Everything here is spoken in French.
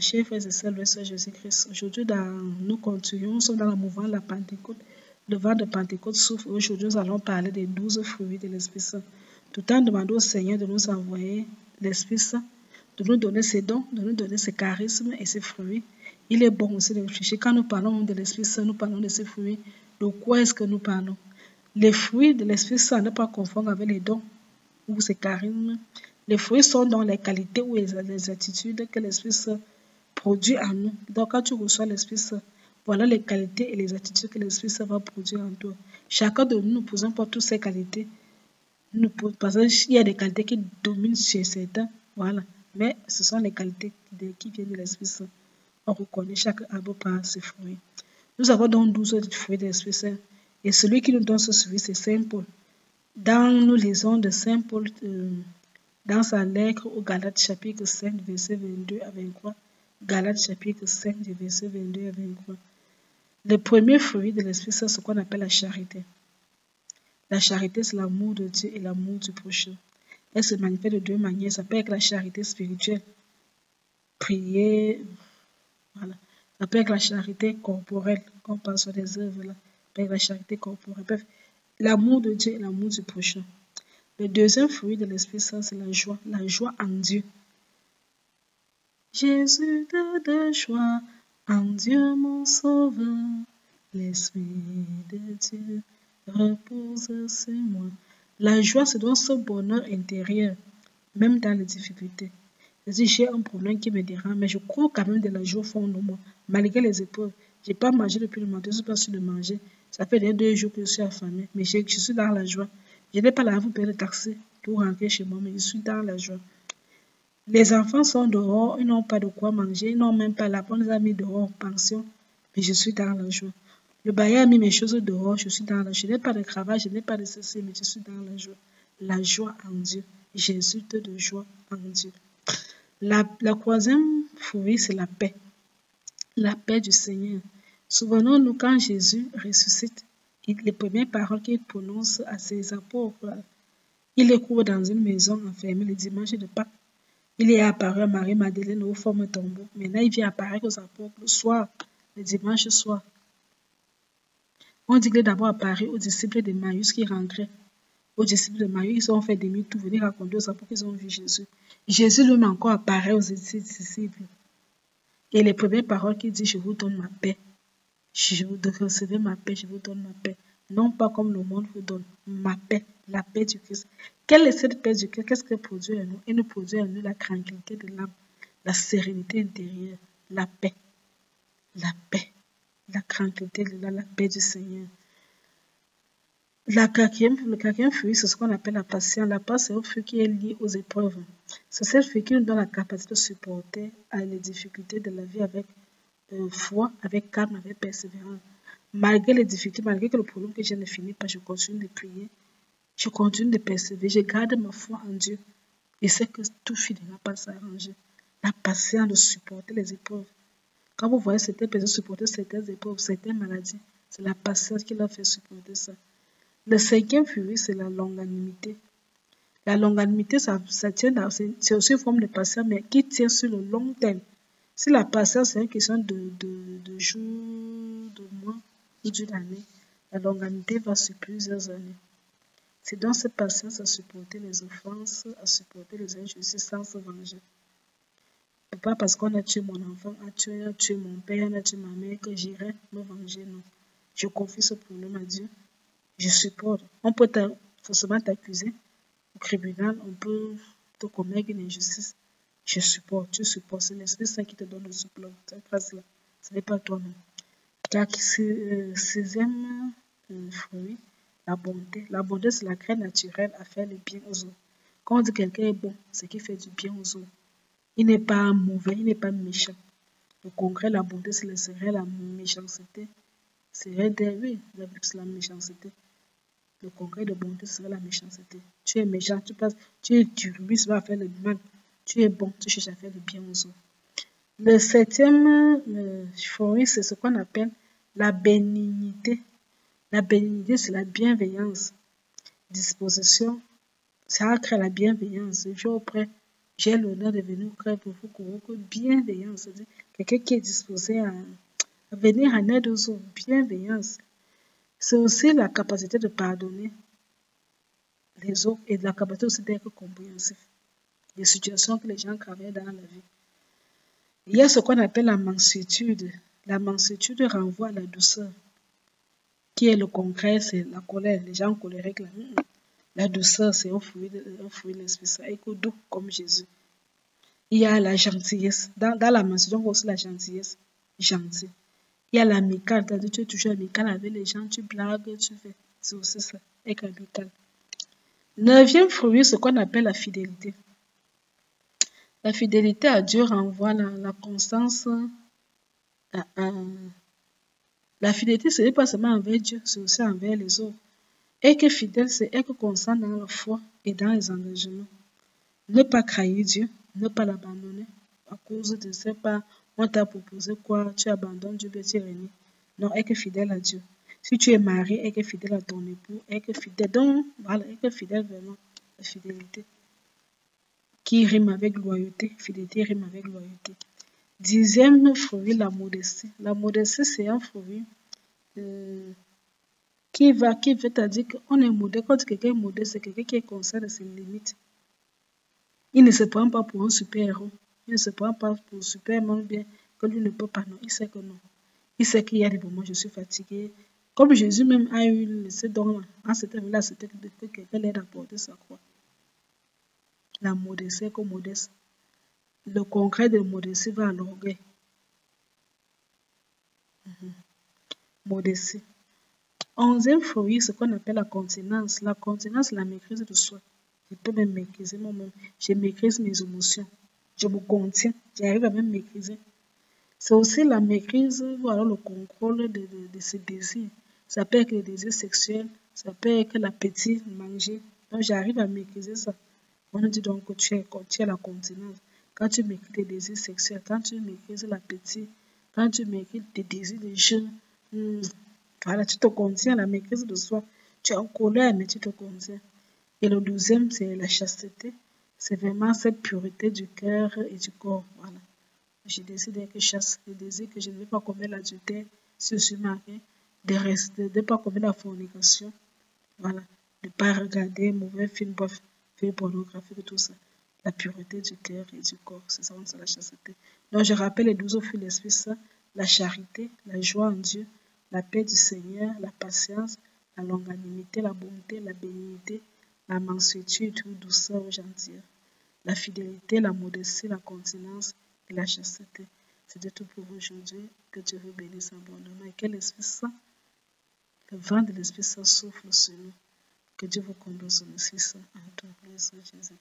Chers frères et sœurs, le Seigneur Jésus-Christ, aujourd'hui, nous continuons, nous sommes dans le mouvement de la Pentecôte. Le vent de Pentecôte souffle. Aujourd'hui, nous allons parler des 12 fruits de l'Esprit Saint. Tout le temps, demandons au Seigneur de nous envoyer l'Esprit Saint, de nous donner ses dons, de nous donner ses charismes et ses fruits. Il est bon aussi de réfléchir. Quand nous parlons de l'Esprit Saint, nous parlons de ses fruits. De quoi est-ce que nous parlons? Les fruits de l'Esprit Saint ne pas confondre avec les dons ou ses charismes. Les fruits sont dans les qualités ou les attitudes que l'Esprit Saint produit en nous. Donc, quand tu reçois l'Esprit Saint, voilà les qualités et les attitudes que l'Esprit Saint va produire en toi. Chacun de nous, ne posons pas toutes ces qualités. Parce qu'il y a des qualités qui dominent chez certains. Voilà. Mais ce sont les qualités qui viennent de l'Esprit Saint. On reconnaît chaque arbre par ses fruits. Nous avons donc 12 fruits de l'Esprit Saint. Et celui qui nous donne ce fruit, c'est Saint Paul. Nous lisons de Saint Paul dans sa lettre aux Galates chapitre 5, verset 22 à 23. Galates chapitre 5, verset 22 à 23. Le premier fruit de l'Esprit Saint, c'est ce qu'on appelle la charité. La charité, c'est l'amour de Dieu et l'amour du prochain. Elle se manifeste de deux manières. Ça peut être la charité spirituelle. Prier, voilà. Ça peut être la charité corporelle. Quand on parle sur des œuvres, là. Ça peut être la charité corporelle. Bref, l'amour de Dieu et l'amour du prochain. Le deuxième fruit de l'Esprit Saint, c'est la joie en Dieu. Jésus de joie en Dieu mon sauveur, l'Esprit de Dieu repose sur moi. La joie, c'est donc ce bonheur intérieur, même dans les difficultés. C'est-à-dire, j'ai un problème qui me dérange, mais je crois quand même de la joie au fond de moi, malgré les épreuves. Je n'ai pas mangé depuis le matin, je ne suis pas sûr de manger. Ça fait déjà 2 jours que je suis affamée, mais je suis dans la joie. Je n'ai pas l'argent pour payer le taxi pour rentrer chez moi, mais je suis dans la joie. Les enfants sont dehors, ils n'ont pas de quoi manger, ils n'ont même pas la bonne, les a mis dehors en pension, mais je suis dans la joie. Le bailleur a mis mes choses dehors, je suis dans la joie. Je n'ai pas de cravate, je n'ai pas de ceci, mais je suis dans la joie. La joie en Dieu. Jésus de joie en Dieu. La troisième fruit, c'est la paix. La paix du Seigneur. Souvenons-nous quand Jésus ressuscite, les premières paroles qu'il prononce à ses apôtres, il les court dans une maison enfermée le dimanche de Pâques. Il est apparu à Marie-Madeleine au forme tombeau. Maintenant, il vient apparaître aux apôtres le soir, le dimanche soir. On dit qu'il est d'abord apparu aux disciples de Maïus qui rentraient. Aux disciples de Maïus, ils ont fait demi-tour, venir raconter aux apôtres qu'ils ont vu Jésus. Jésus lui-même encore apparaît aux disciples. Et les premières paroles qu'il dit, je vous donne ma paix. Je vous recevez ma paix, je vous donne ma paix. Non pas comme le monde vous donne, ma paix, la paix du Christ. Quelle est cette paix du Christ? Qu'est-ce qu'elle produit en nous? Elle nous produit en nous la tranquillité de l'âme, la sérénité intérieure, la paix, la tranquillité de l'âme, la paix du Seigneur. Le quatrième fruit, c'est ce qu'on appelle la patience. La patience, c'est un fruit qui est lié aux épreuves. C'est ce fruit qui nous donne la capacité de supporter les difficultés de la vie avec foi, avec calme, avec persévérance. Malgré les difficultés, malgré que le problème que je ne finis pas, je continue de prier. Je continue de persévérer. Je garde ma foi en Dieu. Et c'est que tout finira par s'arranger. La patience de supporter les épreuves. Quand vous voyez certaines personnes supporter certaines épreuves, certaines maladies, c'est la patience qui leur fait supporter ça. Le cinquième fruit, c'est la longanimité. La longanimité, c'est aussi une forme de patience, mais qui tient sur le long terme. Si la patience, c'est une question de jours, de mois ou d'une année, la longanimité va sur plusieurs années. C'est dans cette patience à supporter les offenses, à supporter les injustices sans se venger. Ce n'est pas parce qu'on a tué mon enfant, a tué mon père, a tué ma mère que j'irai me venger, non. Je confie ce problème à Dieu. Je supporte. On peut forcément t'accuser au tribunal, on peut te commettre une injustice. Je supporte, tu supportes. C'est l'Esprit Saint qui te donne le support. Cette phrase-là, ce n'est pas toi-même. Sixième fruit, la bonté. La bonté, c'est la graine naturelle à faire le bien aux autres. Quand on dit que quelqu'un est bon, c'est qu'il fait du bien aux autres. Il n'est pas mauvais, il n'est pas méchant. Le concret, la bonté, serait la méchanceté. Serait la méchanceté. Le concret de bonté serait la méchanceté. Tu es méchant, tu es dur, lui, ça va faire le mal. Tu es bon, tu cherches à faire le bien aux autres. Le septième fruit, c'est ce qu'on appelle la bénignité. La bénignité, c'est la bienveillance. Disposition, ça crée la bienveillance. Je auprès j'ai l'honneur de venir auprès de vous que bienveillance, c'est-à-dire quelqu'un qui est disposé à venir en aide aux autres, bienveillance. C'est aussi la capacité de pardonner les autres et la capacité aussi d'être compréhensif des situations que les gens traversent dans la vie. Il y a ce qu'on appelle la mansuétude. La mansuétude renvoie à la douceur, qui est le concret, c'est la colère. Les gens colériques, la douceur, c'est un fruit de l'Esprit Saint, et doux comme Jésus. Il y a la gentillesse. Dans la mansuétude, on voit aussi la gentillesse. Gentil. Il y a l'amical, c'est-à-dire tu es toujours amical avec les gens, tu blagues, tu fais. C'est aussi ça, être amical. 9e fruit, ce qu'on appelle la fidélité. La fidélité à Dieu renvoie la constance. La fidélité, ce n'est pas seulement envers Dieu, c'est aussi envers les autres. Être fidèle, c'est être constant dans la foi et dans les engagements. Ne pas trahir Dieu, ne pas l'abandonner. À cause de ce pas, on t'a proposé quoi, tu abandonnes Dieu, tu es renié. Non, être fidèle à Dieu. Si tu es marié, être fidèle à ton époux, être fidèle. Donc, voilà, être fidèle vraiment, la fidélité. Qui rime avec loyauté. Fidélité rime avec loyauté. 10e fruit, la modestie. La modestie, c'est un fruit qui veut dire qu'on est modeste. Quand quelqu'un est modeste, c'est quelqu'un qui est conscient de ses limites. Il ne se prend pas pour un super-héros. Il ne se prend pas pour Superman, bien que lui ne peut pas. Non, il sait que non. Il sait qu'il y a des moments où je suis fatigué. Comme Jésus même a eu ce don-là. En ce temps-là, c'était que quelqu'un l'aide à porter sa croix. La modestie, comme modeste. Le concret de modestie va à l'orgueil. Modestie. 11e fruit, ce qu'on appelle la continence. La continence, la maîtrise de soi. Je peux même maîtriser moi-même. Je maîtrise mes émotions. Je me contiens. J'arrive à même maîtriser. C'est aussi la maîtrise ou alors le contrôle de ses désirs. Ça peut être les désirs sexuels, ça peut être l'appétit, manger. Donc j'arrive à maîtriser ça. On dit donc que tu as la continence. Quand tu maîtrises tes désirs sexuels, quand tu maîtrises l'appétit, quand tu maîtrises tes désirs de jeu, voilà, tu te contiens, la maîtrise de soi. Tu es en colère, mais tu te contiens. Et le 12e, c'est la chasteté. C'est vraiment cette pureté du cœur et du corps. Voilà. J'ai décidé que chasse. Je désire que je ne vais pas commettre l'adultère si je suis mariée. De ne pas commettre la fornication. Voilà. De ne pas regarder mauvais films, films pornographiques, tout ça. La pureté du cœur et du corps. C'est ça, c'est la chasteté. Donc, je rappelle les 12 fruits de l'Esprit Saint. La charité, la joie en Dieu, la paix du Seigneur, la patience, la longanimité, la bonté, la bénignité, la mansuétude ou douceur ou gentillesse, la fidélité, la modestie, la continence et la chasteté. C'était tout pour aujourd'hui. Que Dieu vous bénisse abondamment et que l'Esprit Saint, le vent de l'Esprit Saint souffle sur nous. Que Dieu vous conduise au Messie Saint en tout place, Jésus.